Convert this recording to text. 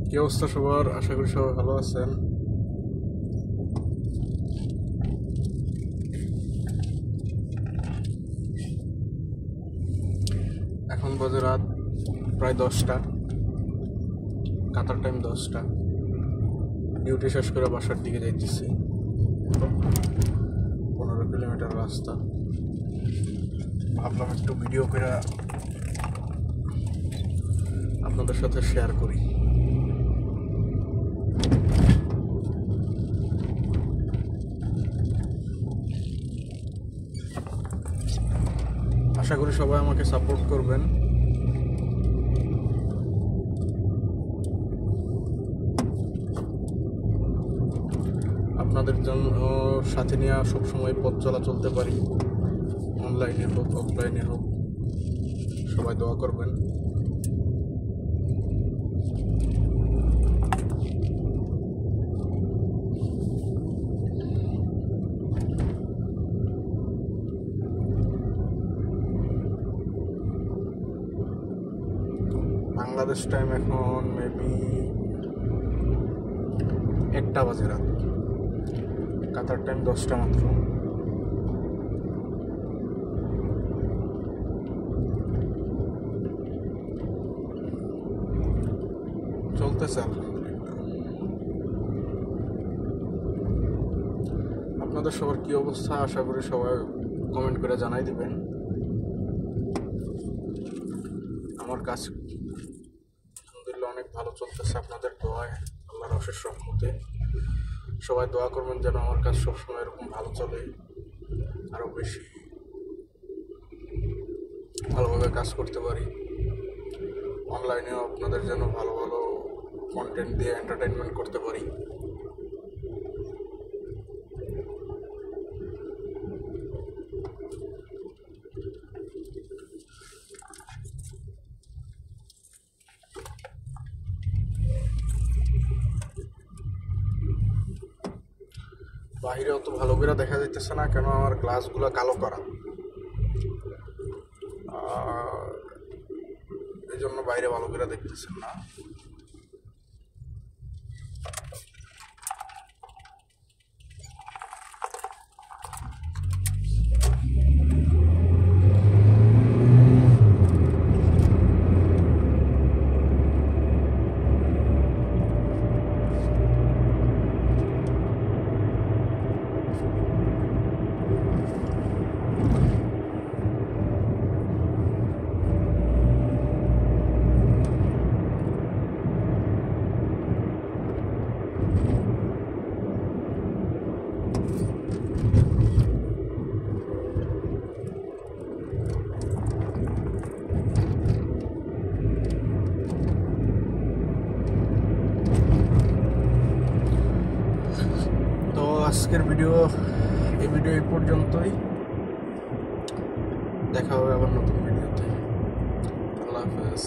কি অবস্থা সবার? আশা করি সবাই ভালো আছেন। এখন বাজে রাত প্রায় 10টা, কাতার টাইম 10টা। ডিউটি শেষ করে বাসার দিকে যাইতেছি। 15 কিলোমিটার রাস্তা। ভাবলাম একটু ভিডিও করে আপনাদের সাথে শেয়ার করি। আশা করি সবাই আমাকে সাপোর্ট করবেন। আপনাদের জন্য সাথে নিয়ে সবসময় পথ চলা চলতে পারি, অনলাইনে হোক অফলাইনে হোক। সবাই দোয়া করবেন। বাংলাদেশ টাইম এখন মেবি 1টা বাজে রাত, কাতার টাইম 10টা মাত্র। চলতেছে আলহামদুলিল্লাহ। আপনাদের সবার কি অবস্থা? আশা করি সবাই কমেন্ট করে জানাই দিবেন। আমার কাজ আলহামদুলিল্লাহ অনেক ভালো চলতেছে আপনাদের দোয়ায়, আল্লাহর অশেষ রহমতে। সবাই দোয়া করবেন যেন আমার কাজ সবসময় এরকম ভালো চলে, আরও বেশি ভালোভাবে কাজ করতে পারি। অনলাইনেও আপনাদের যেন ভালো ভালো কন্টেন্ট দিয়ে এন্টারটেনমেন্ট করতে পারি। বাইরে অত ভালো করে দেখা যাইতেছে না, কেন আমার গ্লাসগুলো কালো করা, এই জন্য বাইরে ভালো করে দেখতেছেন না। আজকের এই ভিডিও এই পর্যন্তই। দেখা হবে আবার নতুন ভিডিওতে। আল্লাহ হাফেজ।